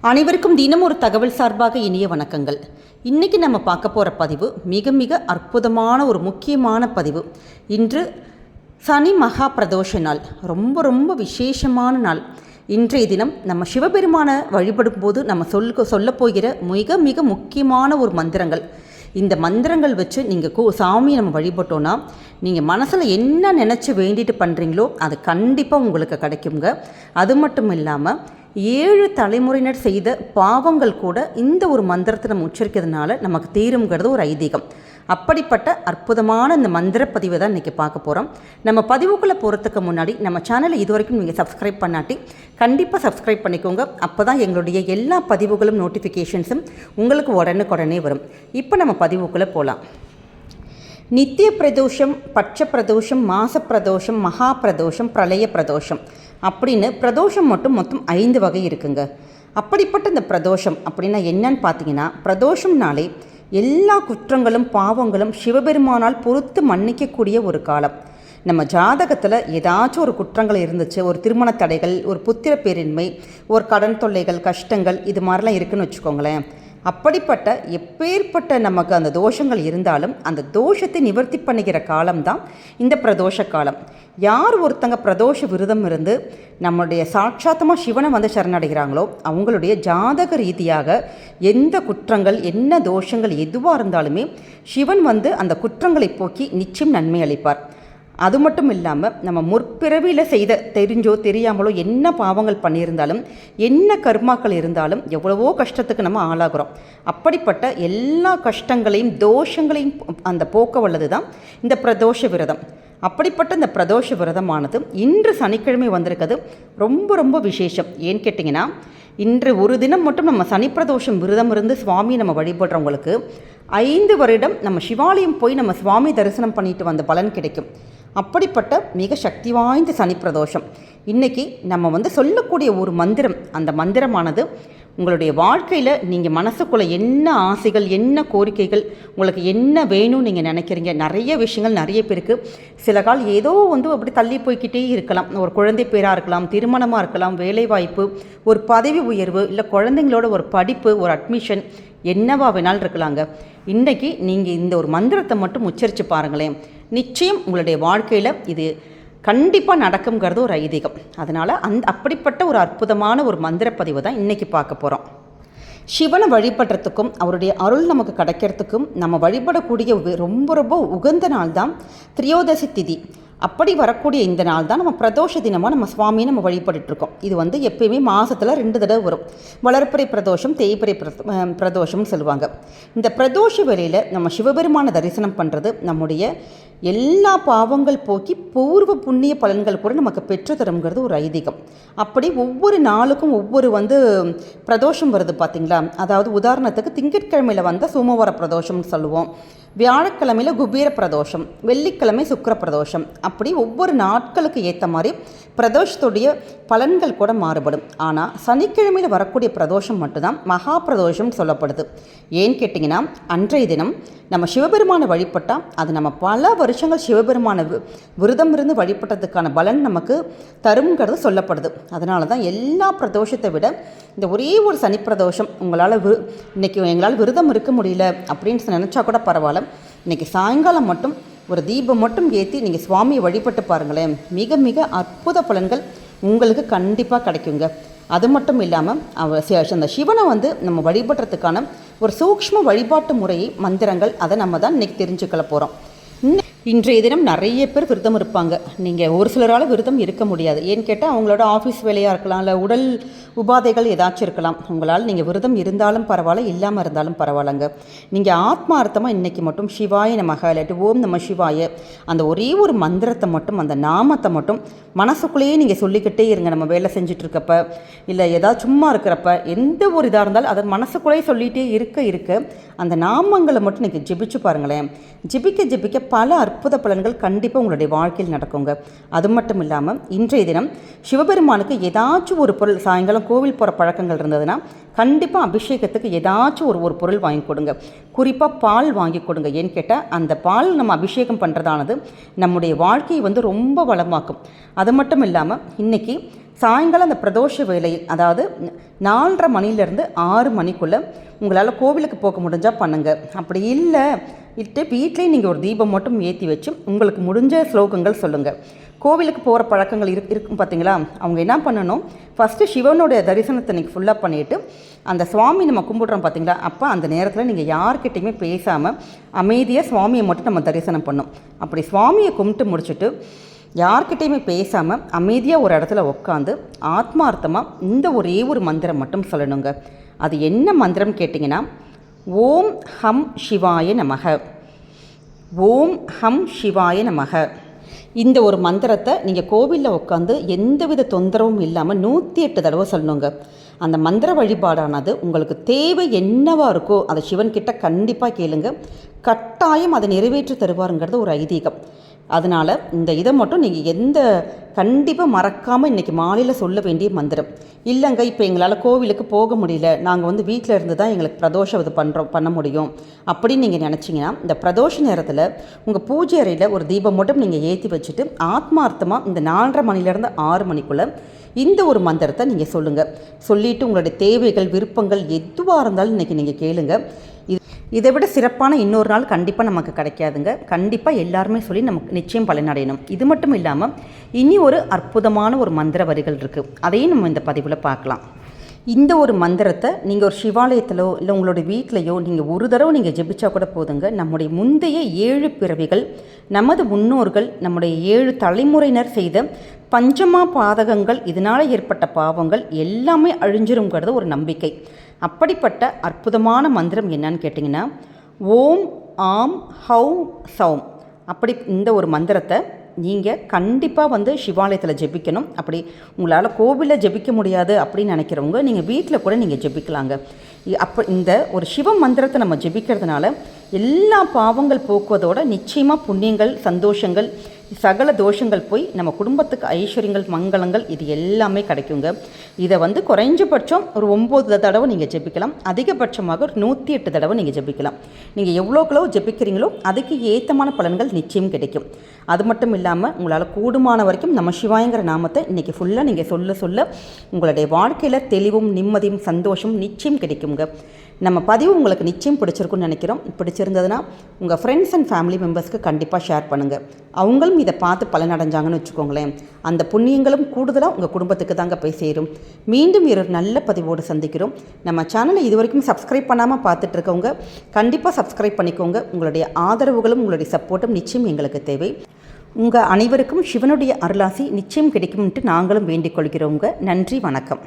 அனைவருக்கும் தினம் ஒரு தகவல் சார்பாக இனிய வணக்கங்கள். இன்றைக்கி நம்ம பார்க்க போகிற பதிவு மிக மிக அற்புதமான ஒரு முக்கியமான பதிவு. இன்று சனி மகா பிரதோஷ நாள், ரொம்ப ரொம்ப விசேஷமான நாள். இன்றைய தினம் நம்ம சிவபெருமானை வழிபடும் போது நம்ம சொல்ல போகிற மிக மிக முக்கியமான ஒரு மந்திரங்கள். இந்த மந்திரங்கள் வச்சு நீங்கள் சாமியை நம்ம வழிபட்டோன்னா நீங்கள் மனசில் என்ன நினச்சி வேண்டிட்டு பண்ணுறீங்களோ அது கண்டிப்பாக உங்களுக்கு கிடைக்குங்க. அது மட்டும் இல்லாமல் 7 தலைமுறையினர் செய்த பாவங்கள் கூட இந்த ஒரு மந்திரத்தை நம்ம உச்சரிக்கிறதுனால நமக்கு தீருங்கிறது ஒரு ஐதீகம். அப்படிப்பட்ட அற்புதமான இந்த மந்திர பதிவை தான் இன்றைக்கி பார்க்க போகிறோம். நம்ம பதிவுக்குள்ளே போகிறதுக்கு முன்னாடி நம்ம சேனலை இது வரைக்கும் நீங்கள் சப்ஸ்கிரைப் பண்ணாட்டி கண்டிப்பாக சப்ஸ்கிரைப் பண்ணிக்கோங்க. அப்போ தான் எங்களுடைய எல்லா பதிவுகளும் நோட்டிஃபிகேஷன்ஸும் உங்களுக்கு உடனுக்குடனே வரும். இப்போ நம்ம பதிவுக்குள்ளே போகலாம். நித்திய பிரதோஷம், பட்ச பிரதோஷம், மாச பிரதோஷம், மகா பிரதோஷம், பிரளய பிரதோஷம் அப்படின்னு பிரதோஷம் மட்டும் மொத்தம் 5 வகை இருக்குங்க. அப்படிப்பட்ட இந்த பிரதோஷம் அப்படின்னா என்னன்னு பார்த்தீங்கன்னா, பிரதோஷம்னாலே எல்லா குற்றங்களும் பாவங்களும் சிவபெருமானால் பொறுத்து மன்னிக்கக்கூடிய ஒரு காலம். நம்ம ஜாதகத்தில் ஏதாச்சும் ஒரு குற்றங்கள் இருந்துச்சு, ஒரு திருமண தடைகள், ஒரு புத்திர பேரின்மை, ஒரு கடன் தொல்லைகள், கஷ்டங்கள், இது மாதிரிலாம் இருக்குதுன்னு வச்சுக்கோங்களேன். அப்படிப்பட்ட எப்பேற்பட்ட நமக்கு அந்த தோஷங்கள் இருந்தாலும் அந்த தோஷத்தை நிவர்த்தி பண்ணிக்கிற காலம்தான் இந்த பிரதோஷ காலம். யார் ஒருத்தங்க பிரதோஷ விரதம் இருந்து நம்மளுடைய சாட்சாத்தமாக சிவனை வந்து சரணடைகிறாங்களோ அவங்களுடைய ஜாதக ரீதியாக எந்த குற்றங்கள் என்ன தோஷங்கள் எதுவாக இருந்தாலுமே சிவன் வந்து அந்த குற்றங்களை போக்கி நிச்சயம் நன்மை அளிப்பார். அது மட்டும் இல்லாமல் நம்ம முற்பிறவியில் செய்த தெரிஞ்சோ தெரியாமலோ என்ன பாவங்கள் பண்ணியிருந்தாலும் என்ன கர்மாக்கள் இருந்தாலும் எவ்வளவோ கஷ்டத்துக்கு நம்ம ஆளாகிறோம். அப்படிப்பட்ட எல்லா கஷ்டங்களையும் தோஷங்களையும் அந்த போக்க வல்லது தான் இந்த பிரதோஷ விரதம். அப்படிப்பட்ட இந்த பிரதோஷ விரதமானது இன்று சனிக்கிழமை வந்திருக்கிறது ரொம்ப ரொம்ப விசேஷம். ஏன்னு கேட்டிங்கன்னா, இன்று ஒரு தினம் மட்டும் நம்ம சனி பிரதோஷம் விரதம் இருந்து சுவாமியை நம்ம வழிபடுறவங்களுக்கு 5 வருடம் நம்ம சிவாலயம் போய் நம்ம சுவாமி தரிசனம் பண்ணிட்டு வந்த பலன் கிடைக்கும். அப்படிப்பட்ட மிக சக்தி வாய்ந்த சனி பிரதோஷம். இன்றைக்கி நம்ம வந்து சொல்லக்கூடிய ஒரு மந்திரம், அந்த மந்திரமானது உங்களுடைய வாழ்க்கையில் நீங்கள் மனசுக்குள்ளே என்ன ஆசைகள் என்ன கோரிக்கைகள் உங்களுக்கு என்ன வேணும்னு நீங்கள் நினைக்கிறீங்க, நிறைய விஷயங்கள் நிறைய பேருக்கு சில கால் ஏதோ வந்து அப்படி தள்ளி போய்கிட்டே இருக்கலாம். ஒரு குழந்தை பேராக இருக்கலாம், திருமணமாக இருக்கலாம், வேலைவாய்ப்பு, ஒரு பதவி உயர்வு, இல்லை குழந்தைங்களோட ஒரு படிப்பு, ஒரு அட்மிஷன், என்னவா வேணாலும் இருக்கலாங்க. இன்றைக்கி நீங்கள் இந்த ஒரு மந்திரத்தை மட்டும் உச்சரித்து பாருங்களேன், நிச்சயம் உங்களுடைய வாழ்க்கையில் இது கண்டிப்பாக நடக்குங்கிறது ஒரு ஐதீகம். அதனால் அப்படிப்பட்ட ஒரு அற்புதமான ஒரு மந்திரப்பதிவு தான் இன்றைக்கி பார்க்க போகிறோம். சிவனை வழிபடுறதுக்கும் அவருடைய அருள் நமக்கு கிடைக்கிறதுக்கும் நம்ம வழிபடக்கூடிய ரொம்ப ரொம்ப உகந்த நாள் தான் திரியோதசி திதி. அப்படி வரக்கூடிய இந்த நாள் தான் நம்ம பிரதோஷ தினமாக நம்ம சுவாமியை நம்ம வழிபட்டுருக்கோம். இது வந்து எப்பயுமே மாதத்தில் 2 தடவை வரும். வளர்ப்பிறை பிரதோஷம், தேய்பிறை பிரதோஷம்னு சொல்லுவாங்க. இந்த பிரதோஷ வேளையில் நம்ம சிவபெருமான தரிசனம் பண்ணுறது நம்முடைய எல்லா பாவங்கள் போக்கி பூர்வ புண்ணிய பலன்கள் கூட நமக்கு பெற்று தருங்கிறது ஒரு ஐதீகம். அப்படி ஒவ்வொரு நாளுக்கும் ஒவ்வொரு பிரதோஷம் வருது பார்த்திங்களா. அதாவது உதாரணத்துக்கு திங்கட்கிழமையில் வந்த சோமவார பிரதோஷம்னு சொல்லுவோம், வியாழக்கிழமையில் குபேர பிரதோஷம், வெள்ளிக்கிழமை சுக்கிர பிரதோஷம். அப்படி ஒவ்வொரு நாட்களுக்கு ஏற்ற மாதிரி பிரதோஷத்துடைய பலன்கள் கூட மாறுபடும். ஆனால் சனிக்கிழமையில் வரக்கூடிய பிரதோஷம் மட்டும்தான் மகா பிரதோஷம் சொல்லப்படுது. ஏன்னு கேட்டிங்கன்னா, அன்றைய தினம் நம்ம சிவபெருமானை வழிபட்டால் அது நம்ம பல வருஷங்கள் சிவபெருமான விரதம் இருந்து வழிபட்டதுக்கான பலன் நமக்கு தருங்கிறது சொல்லப்படுது. அதனால தான் எல்லா பிரதோஷத்தை விட இந்த ஒரே ஒரு சனி பிரதோஷம் உங்களால் இன்றைக்கி எங்களால் விரதம் இருக்க முடியல அப்படின்னு நினச்சா கூட பரவாயில்ல, இன்றைக்கி சாயங்காலம் மட்டும் ஒரு தீபம் மட்டும் ஏற்றி நீங்கள் சுவாமியை வழிபட்டு பாருங்களேன், மிக மிக அற்புத பலன்கள் உங்களுக்கு கண்டிப்பாக கிடைக்குங்க. அது மட்டும் இல்லாமல் அந்த சிவனை நம்ம வழிபடுறதுக்கான ஒரு சூக்ஷ்ம வழிபாட்டு முறையை மந்திரங்கள் அதை நம்ம தான் இன்றைக்கி தெரிஞ்சுக்கல போகிறோம். இன்றைய தினம் நிறைய பேர் விரதம் இருப்பாங்க. நீங்கள் ஒரு சிலரால் விரதம் இருக்க முடியாது. ஏன்னு கேட்டால் அவங்களோட ஆஃபீஸ் வேலையாக இருக்கலாம், இல்லை உடல் உபாதைகள் ஏதாச்சும் இருக்கலாம். உங்களால் நீங்கள் விரதம் இருந்தாலும் பரவாயில்ல, இல்லாமல் இருந்தாலும் பரவாயில்லைங்க. நீங்கள் ஆத்மார்த்தமாக இன்றைக்கி மட்டும் சிவாய நமக இல்லாட்டி ஓம் நம சிவாய அந்த ஒரே ஒரு மந்திரத்தை மட்டும், அந்த நாமத்தை மட்டும் மனசுக்குள்ளேயே நீங்கள் சொல்லிக்கிட்டே இருங்க. நம்ம வேலை செஞ்சிட்ருக்கப்ப இல்லை ஏதாவது சும்மா இருக்கிறப்ப எந்த ஒரு இதாக இருந்தாலும் அதை மனசுக்குள்ளேயே சொல்லிகிட்டே இருக்க அந்த நாமங்களை மட்டும் நீங்கள் ஜெபிச்சு பாருங்களேன். ஜெபிக்க பல அற்புத பலன்கள் கண்டிப்பாக உங்களுடைய வாழ்க்கையில் நடக்குங்க. அது மட்டும் இல்லாமல் இன்றைய தினம் சிவபெருமானுக்கு ஏதாச்சும் ஒரு பொருள், சாயங்காலம் கோவில் போகிற பழக்கங்கள் இருந்ததுன்னா கண்டிப்பாக அபிஷேகத்துக்கு ஏதாச்சும் ஒரு பொருள் வாங்கி கொடுங்க. குறிப்பாக பால் வாங்கி கொடுங்க. ஏன்னு கேட்டால் அந்த பால் நம்ம அபிஷேகம் பண்ணுறதானது நம்முடைய வாழ்க்கையை ரொம்ப வளமாக்கும். அது மட்டும் இல்லாமல் இன்றைக்கி சாயங்காலம் அந்த பிரதோஷ வேளையில், அதாவது 4:30 மணிலேருந்து 6 மணிக்குள்ளே உங்களால் கோவிலுக்கு போக முடிஞ்சால் பண்ணுங்கள். அப்படி இல்லை வீட்டிலேயே நீங்கள் ஒரு தீபம் மட்டும் ஏற்றி வச்சு உங்களுக்கு முடிஞ்ச ஸ்லோகங்கள் சொல்லுங்கள். கோவிலுக்கு போகிற பழக்கங்கள் இருக்கும் பார்த்தீங்களா, அவங்க என்ன பண்ணணும், ஃபஸ்ட்டு சிவனுடைய தரிசனத்தை இன்றைக்கி ஃபுல்லாக பண்ணிவிட்டு அந்த சுவாமி நம்ம கும்பிட்றோம் பார்த்தீங்களா, அப்போ அந்த நேரத்தில் நீங்கள் யார்கிட்டையுமே பேசாமல் அமைதியாக சுவாமியை மட்டும் நம்ம தரிசனம் பண்ணோம். அப்படி சுவாமியை கும்பிட்டு முடிச்சுட்டு யார்கிட்டையுமே பேசாமல் அமைதியாக ஒரு இடத்துல உட்காந்து ஆத்மார்த்தமாக இந்த ஒரே ஒரு மந்திரம் மட்டும் சொல்லணுங்க. அது என்ன மந்திரம் கேட்டிங்கன்னா, ஓம் ஹம் சிவாய நமக, ஓம் ஹம் சிவாய நமக. இந்த ஒரு மந்திரத்தை நீங்கள் கோவிலில் உட்காந்து எந்தவித தொந்தரவும் இல்லாமல் 108 தடவை சொல்லணுங்க. அந்த மந்திர வழிபாடானது உங்களுக்கு தேவை என்னவா இருக்கோ அதை சிவன்கிட்ட கண்டிப்பாக கேளுங்க. கட்டாயம் அதை நிறைவேற்றி தருவாருங்கிறது ஒரு ஐதீகம். அதனால் இந்த இதை மட்டும் நீங்கள் கண்டிப்பாக மறக்காமல் இன்றைக்கி மாலையில் சொல்ல வேண்டிய மந்திரம். இல்லைங்க இப்போ எங்களால் கோவிலுக்கு போக முடியல, நாங்கள் வீட்டில் இருந்து தான் எங்களுக்கு பிரதோஷம் இது பண்ண முடியும் அப்படின்னு நீங்கள் நினச்சிங்கன்னா, இந்த பிரதோஷ நேரத்தில் உங்கள் பூஜை அறையில் ஒரு தீபம் மட்டும் நீங்கள் ஏற்றி வச்சுட்டு ஆத்மார்த்தமாக இந்த 4:30 மணிலேருந்து 6 மணிக்குள்ளே இந்த ஒரு மந்திரத்தை நீங்கள் சொல்லுங்கள். சொல்லிவிட்டு உங்களுடைய தேவைகள், விருப்பங்கள் எதுவாக இருந்தாலும் இன்றைக்கி நீங்கள் கேளுங்க. இதை விட சிறப்பான இன்னொரு நாள் கண்டிப்பாக நமக்கு கிடைக்காதுங்க. கண்டிப்பாக எல்லாருமே சொல்லி நமக்கு நிச்சயம் பலனடையணும். இது மட்டும் இல்லாமல் இனி ஒரு அற்புதமான ஒரு மந்திர வரிகள் இருக்குது, அதையும் நம்ம இந்த பதிவில் பார்க்கலாம். இந்த ஒரு மந்திரத்தை நீங்கள் ஒரு சிவாலயத்திலோ இல்லை உங்களோட வீட்டிலையோ நீங்கள் ஒரு தடவை நீங்கள் ஜெபிச்சா கூட போதுங்க. நம்முடைய முந்தைய 7 பிறவிகள், நமது முன்னோர்கள், நம்முடைய 7 தலைமுறையினர் செய்த பஞ்சமா பாதகங்கள், இதனால் ஏற்பட்ட பாவங்கள் எல்லாமே அழிஞ்சிருங்கிறது ஒரு நம்பிக்கை. அப்படிப்பட்ட அற்புதமான மந்திரம் என்னன்னு கேட்டிங்கன்னா, ஓம் ஆம் ஹௌ சௌம். அப்படி இந்த ஒரு மந்திரத்தை நீங்கள் கண்டிப்பாக சிவாலயத்தில் ஜெபிக்கணும். அப்படி உங்களால் கோவிலில் ஜெபிக்க முடியாது அப்படின்னு நினைக்கிறவங்க நீங்கள் வீட்டில் கூட நீங்கள் ஜெபிக்கலாங்க. அப்போ இந்த ஒரு சிவ மந்திரத்தை நம்ம ஜெபிக்கிறதுனால எல்லா பாவங்கள் போக்குவதோட நிச்சயமாக புண்ணியங்கள், சந்தோஷங்கள், சகல தோஷங்கள் போய் நம்ம குடும்பத்துக்கு ஐஸ்வர்யங்கள், மங்களங்கள் இது எல்லாமே கிடைக்குங்க. இதை குறைஞ்சபட்சம் ஒரு 9 தடவை நீங்கள் ஜெபிக்கலாம். அதிகபட்சமாக ஒரு 108 தடவை நீங்கள் ஜெபிக்கலாம். நீங்கள் எவ்வளோக்களோ ஜெபிக்கிறீங்களோ அதுக்கு ஏத்தமான பலன்கள் நிச்சயம் கிடைக்கும். அது மட்டும் இல்லாமல் உங்களால் கூடுமான வரைக்கும் நம்ம சிவாயங்கிற நாமத்தை இன்றைக்கி ஃபுல்லாக நீங்கள் சொல்ல உங்களுடைய வாழ்க்கையில் தெளிவும், நிம்மதியும், சந்தோஷம் நிச்சயம் கிடைக்குங்க. நம்ம பதிவு உங்களுக்கு நிச்சயம் பிடிச்சிருக்குன்னு நினைக்கிறோம். பிடிச்சிருந்ததுன்னா உங்கள் ஃப்ரெண்ட்ஸ் அண்ட் ஃபேமிலி மெம்பர்ஸ்க்கு கண்டிப்பாக ஷேர் பண்ணுங்கள். அவங்களும் இதை பார்த்து பலனடைஞ்சாங்கன்னு வச்சுக்கோங்களேன். அந்த புண்ணியங்களும் கூடுதலாக உங்கள் குடும்பத்துக்கு தாங்க போய் சேரும். மீண்டும் ஒரு நல்ல பதிவோடு சந்திக்கிறோம். நம்ம சேனலை இது வரைக்கும் சப்ஸ்கிரைப் பண்ணாமல் பார்த்துட்டு இருக்கவங்க கண்டிப்பாக சப்ஸ்கிரைப் பண்ணிக்கோங்க. உங்களுடைய ஆதரவுகளும் உங்களுடைய சப்போர்ட்டும் நிச்சயம் எங்களுக்கு தேவை. உங்கள் அனைவருக்கும் சிவனுடைய அருளாசி நிச்சயம் கிடைக்கும்ன்ட்டு நாங்களும் வேண்டிக் கொள்கிறோங்க. நன்றி, வணக்கம்.